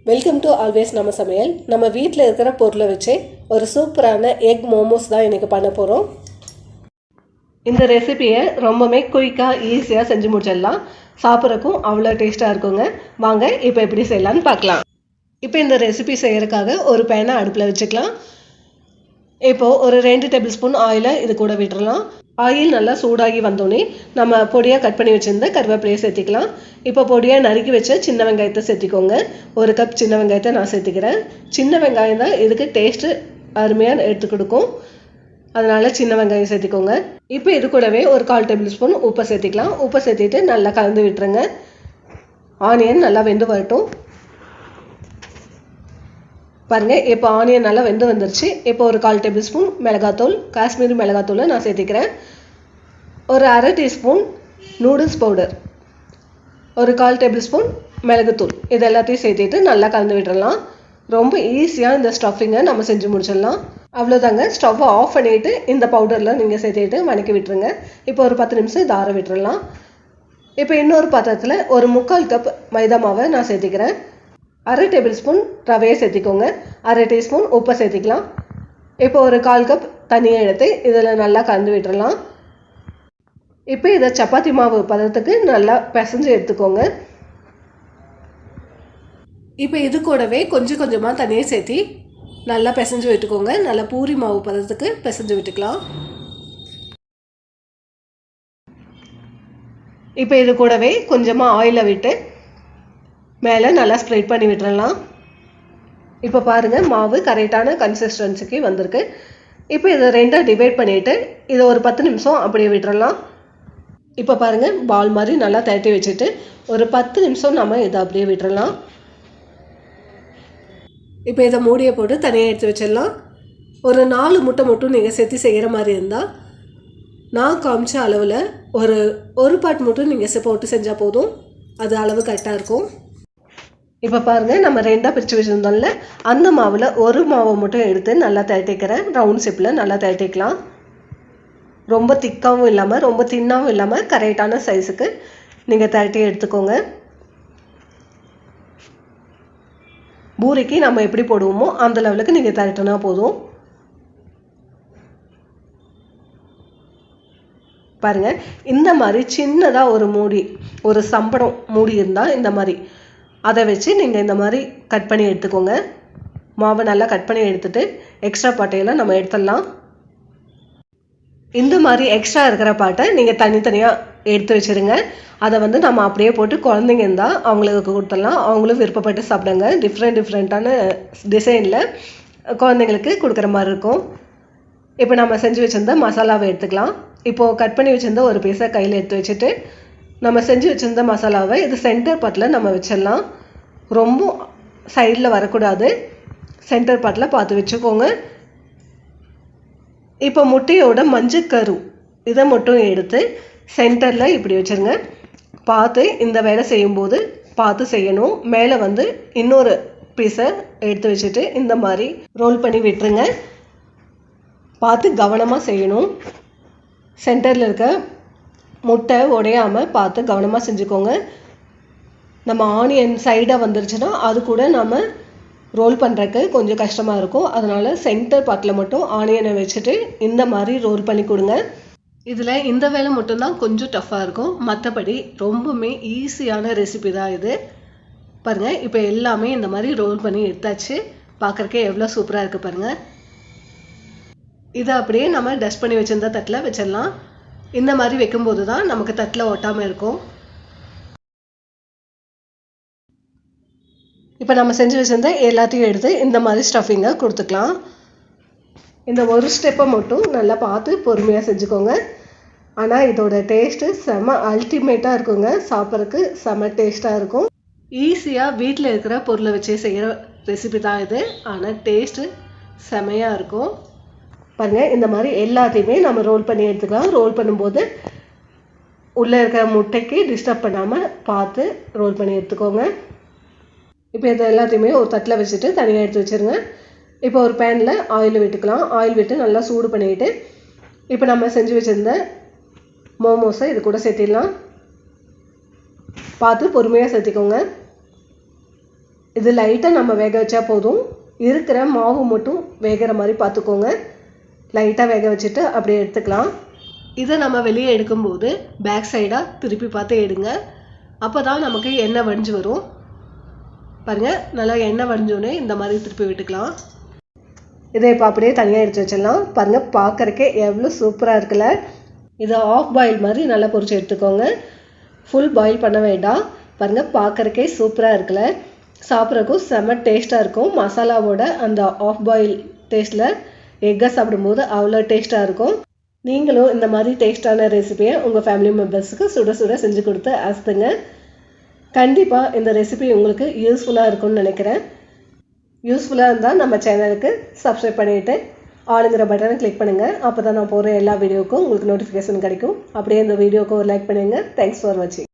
Welcome to always நம்ம சமையல். நம்ம வீட்டில் இருக்கிற பொருளை வச்சு ஒரு சூப்பரான எக் மோமோஸ் தான் இன்றைக்கி பண்ண போகிறோம். இந்த ரெசிபியை ரொம்பவே குயிக்காக ஈஸியாக செஞ்சு முடிச்சிடலாம். சாப்பிட்றக்கும் அவ்வளோ டேஸ்ட்டாக இருக்குங்க. வாங்க இப்போ எப்படி செய்யலான்னு பார்க்கலாம். இப்போ இந்த ரெசிபி செய்கிறதுக்காக ஒரு பேனை அடுப்பில் வச்சுக்கலாம். இப்போது ஒரு 2 டேபிள் ஸ்பூன் ஆயிலை இது கூட விட்டுறலாம். ஆயில் நல்லா சூடாகி வந்தோடனே நம்ம பொடியாக கட் பண்ணி வச்சுருந்த கருவேப்பிலையை சேர்த்திக்கலாம். இப்போ பொடியாக நறுக்கி வச்ச சின்ன வெங்காயத்தை சேர்த்திக்கோங்க. 1 கப் சின்ன வெங்காயத்தை நான் சேர்த்துக்கிறேன். சின்ன வெங்காயம் தான் இதுக்கு டேஸ்ட்டு அருமையாக எடுத்து கொடுக்கும், அதனால் சின்ன வெங்காயம் சேர்த்திக்கோங்க. இப்போ இது கூடவே ஒரு 1/4 டேபிள் ஸ்பூன் உப்பை சேர்த்திக்கலாம். உப்பை சேர்த்திட்டு நல்லா கலந்து விட்டுருங்க. ஆனியன் நல்லா வெந்து வரட்டும். பாருங்கள், இப்போ ஆனியன் நல்லா வெந்து வந்துருச்சு. இப்போ ஒரு 1/4 டேபிள் ஸ்பூன் மிளகாத்தூள், காஷ்மீரி மிளகாத்தூளை நான் சேர்த்திக்கிறேன். ஒரு 1/2 டீஸ்பூன் நூடுல்ஸ் பவுடர், ஒரு 1/4 டேபிள் ஸ்பூன் மிளகுத்தூள், இது எல்லாத்தையும் சேர்த்திட்டு நல்லா கலந்து விட்டுடலாம். ரொம்ப ஈஸியாக இந்த ஸ்டஃபிங்கை நம்ம செஞ்சு முடிச்சிடலாம். அவ்வளோதாங்க. ஸ்டவ்வை ஆஃப் பண்ணிவிட்டு இந்த பவுடரில் நீங்கள் சேர்த்திட்டு வதக்கி விட்டுருங்க. இப்போ ஒரு 10 நிமிஷம் இதை ஆற விட்டுடலாம். இப்போ இன்னொரு பாத்திரத்தில் ஒரு 3/4 கப் மைதா மாவை நான் சேர்த்திக்கிறேன். 1/2 டேபிள் ஸ்பூன் ரவையை சேர்த்திக்கோங்க. 1/2 டீஸ்பூன் உப்பை சேர்த்திக்கலாம். இப்போ ஒரு 1/4 கப் தண்ணியை எடுத்து இதில் நல்லா கலந்து விட்டுடலாம். இப்போ இதை சப்பாத்தி மாவு பதத்துக்கு நல்லா பிசைஞ்சு எடுத்துக்கோங்க. இப்போ இது கூடவே கொஞ்சம் கொஞ்சமாக தண்ணியை சேர்த்தி நல்லா பிசைஞ்சு விட்டுக்கோங்க. நல்லா பூரி மாவு பதத்துக்கு பிசைஞ்சு விட்டுக்கலாம். இப்போ இது கூடவே கொஞ்சமாக ஆயிலை விட்டு மேலே நல்லா ஸ்ப்ரெட் பண்ணி விட்டுறலாம். இப்போ பாருங்கள், மாவு கரெக்டான கன்சிஸ்டன்சிக்கு வந்திருக்கு. இப்போ இதை 2ஆக டிவைட் பண்ணிவிட்டு இதை ஒரு 10 நிமிஷம் அப்படியே விட்டுறலாம். இப்போ பாருங்கள், பால் மாதிரி நல்லா தட்டி வச்சுட்டு ஒரு 10 நிமிஷம் நம்ம இதை அப்படியே விட்டுறலாம். இப்போ இதை மூடியை போட்டு தனியாக எடுத்து வச்சிடலாம். ஒரு 4 முட்டை மட்டும் நீங்கள் சேர்த்து செய்கிற மாதிரி இருந்தால் நான் காமிச்ச அளவில் ஒரு பாட் மட்டும் நீங்கள் போட்டு செஞ்சால் போதும். அது அளவு கரெக்டாக இருக்கும். இப்போ பாருங்கள், நம்ம 2ஆக பிரித்து வச்சுருந்தோம்ல, அந்த மாவில் ஒரு மாவை மட்டும் எடுத்து நல்லா தட்டிக்கிறேன். ரவுண்ட் ஷேப்பில் நல்லா தட்டிக்கலாம். ரொம்ப திக்காகவும் இல்லாமல் ரொம்ப தின்னாகவும் இல்லாமல் கரெக்டான சைஸுக்கு நீங்கள் தட்டி எடுத்துக்கோங்க. பூரிக்கு நம்ம எப்படி போடுவோமோ அந்த லெவலுக்கு நீங்கள் தட்டினா போதும். பாருங்கள், இந்த மாதிரி சின்னதாக ஒரு மூடி, ஒரு சம்படம் மூடி இருந்தால் இந்த மாதிரி அதை வச்சு நீங்கள் இந்த மாதிரி கட் பண்ணி எடுத்துக்கோங்க. மாவை நல்லா கட் பண்ணி எடுத்துகிட்டு எக்ஸ்ட்ரா பாட்டையெல்லாம் நம்ம எடுத்துடலாம். இந்த மாதிரி எக்ஸ்ட்ரா இருக்கிற பாட்டை நீங்கள் தனித்தனியாக எடுத்து வச்சுருங்க. அதை நம்ம அப்படியே போட்டு குழந்தைங்க இருந்தால் அவங்களுக்கு கொடுத்துடலாம். அவங்களும் விருப்பப்பட்டு சாப்பிடுங்க. டிஃப்ரெண்ட்டான டிசைனில் குழந்தைங்களுக்கு கொடுக்குற மாதிரி இருக்கும். இப்போ நம்ம செஞ்சு வச்சுருந்த மசாலாவை எடுத்துக்கலாம். இப்போது கட் பண்ணி வச்சுருந்த ஒரு பீஸை கையில் எடுத்து வச்சுட்டு நம்ம செஞ்சு வச்சுருந்த மசாலாவை இது சென்டர் பாட்டில் நம்ம வச்சிடலாம். ரொம்ப சைடில் வரக்கூடாது, சென்டர் பாட்டில் பார்த்து வச்சுக்கோங்க. இப்போ முட்டையோட மஞ்சக்கரு இதை மட்டும் எடுத்து சென்டரில் இப்படி வச்சுருங்க. பார்த்து இந்த வேலை செய்யும்போது பார்த்து செய்யணும். மேலே இன்னொரு பீஸை எடுத்து வச்சுட்டு இந்த மாதிரி ரோல் பண்ணி விட்டுருங்க. பார்த்து கவனமாக செய்யணும். சென்டரில் இருக்க முட்டை உடையாமல் பார்த்து கவனமாக செஞ்சுக்கோங்க. நம்ம ஆனியன் சைடாக வந்துருச்சுன்னா அது கூட நம்ம ரோல் பண்ணுறதுக்கு கொஞ்சம் கஷ்டமாக இருக்கும். அதனால் சென்டர் பாட்டில் மட்டும் ஆனியனை வச்சுட்டு இந்த மாதிரி ரோல் பண்ணி கொடுங்க. இதில் இந்த வேலை மட்டும்தான் கொஞ்சம் டஃப்பாக இருக்கும். மற்றபடி ரொம்பவுமே ஈஸியான ரெசிபி தான் இது. பாருங்கள், இப்போ எல்லாமே இந்த மாதிரி ரோல் பண்ணி எடுத்தாச்சு. பார்க்குறக்கே எவ்வளோ சூப்பராக இருக்குது பாருங்கள். இதை அப்படியே நம்ம டஸ்ட் பண்ணி வச்சுருந்த தட்டில் வச்சிடலாம். இந்த மாதிரி வைக்கும்போது தான் நமக்கு தட்டில் ஒட்டாமல் இருக்கும். இப்போ நம்ம செஞ்சு வச்சுருந்த எல்லாத்தையும் எடுத்து இந்த மாதிரி ஸ்டஃபிங்கை கொடுத்துக்கலாம். இந்த ஒரு ஸ்டெப்பை மட்டும் நல்லா பார்த்து பொறுமையாக செஞ்சுக்கோங்க. ஆனால் இதோட டேஸ்ட்டு செம அல்டிமேட்டாக இருக்குங்க. சாப்பிட்றதுக்கு செம டேஸ்ட்டாக இருக்கும். ஈஸியாக வீட்டில் இருக்கிற பொருளை வச்சு செய்கிற ரெசிபி தான் இது. ஆனால் டேஸ்ட்டு செமையாக இருக்கும். பாருங்கள், இந்த மாதிரி எல்லாத்தையுமே நம்ம ரோல் பண்ணி எடுத்துக்கலாம். ரோல் பண்ணும்போது உள்ளே இருக்கிற முட்டைக்கு டிஸ்டர்ப் பண்ணாமல் பார்த்து ரோல் பண்ணி எடுத்துக்கோங்க. இப்போ இதை எல்லாத்தையுமே ஒரு தட்டில் வச்சுட்டு தனியாக எடுத்து வச்சுருங்க. இப்போ ஒரு பேனில் ஆயில் விட்டுக்கலாம். ஆயில் விட்டு நல்லா சூடு பண்ணிவிட்டு இப்போ நம்ம செஞ்சு வச்சுருந்த மோமோஸை இது கூட சேர்த்திடலாம். பார்த்து பொறுமையாக சேர்த்திக்கோங்க. இது லைட்டாக நம்ம வேக வச்சா போதும். இருக்கிற மாவு மட்டும் வேகிற மாதிரி பார்த்துக்கோங்க. லைட்டாக வேக வச்சுட்டு அப்படியே எடுத்துக்கலாம். இதை நம்ம வெளியே எடுக்கும்போது பேக் சைடாக திருப்பி பார்த்து எடுங்க. அப்போ தான் நமக்கு எண்ணெய் வடிஞ்சு வரும். பாருங்கள், நல்லா எண்ணெய் வடிஞ்சோடனே இந்த மாதிரி திருப்பி விட்டுக்கலாம். இதை இப்போ அப்படியே தனியாக எடுத்து வச்சிடலாம். பாருங்கள், பார்க்குறக்கே எவ்வளோ சூப்பராக இருக்குல்ல. இதை ஆஃப் பாயில் மாதிரி நல்லா பொரிச்சு எடுத்துக்கோங்க. ஃபுல் பாயில் பண்ண வேண்டாம். பாருங்கள், பார்க்குறக்கே சூப்பராக இருக்குல்ல. சாப்பிட்றக்கும் செம்ம டேஸ்ட்டாக இருக்கும். மசாலாவோட அந்த ஆஃப் பாயில் டேஸ்ட்டில் எக்கை சாப்பிடும்போது அவ்வளோ டேஸ்ட்டாக இருக்கும். நீங்களும் இந்த மாதிரி டேஸ்ட்டான ரெசிபியை உங்கள் ஃபேமிலி மெம்பர்ஸுக்கு சுட சுட செஞ்சு கொடுத்து அசத்துங்க. கண்டிப்பாக இந்த ரெசிபி உங்களுக்கு யூஸ்ஃபுல்லாக இருக்கும்னு நினைக்கிறேன். யூஸ்ஃபுல்லாக இருந்தால் நம்ம சேனலுக்கு சப்ஸ்கிரைப் பண்ணிவிட்டு ஆளுங்கிற பட்டனை கிளிக் பண்ணுங்கள். அப்போ தான் நான் போகிற எல்லா வீடியோக்கும் உங்களுக்கு நோட்டிஃபிகேஷன் கிடைக்கும். அப்படியே இந்த வீடியோக்கு ஒரு லைக் பண்ணுங்கள். தேங்க்ஸ் ஃபார் வாட்சிங்.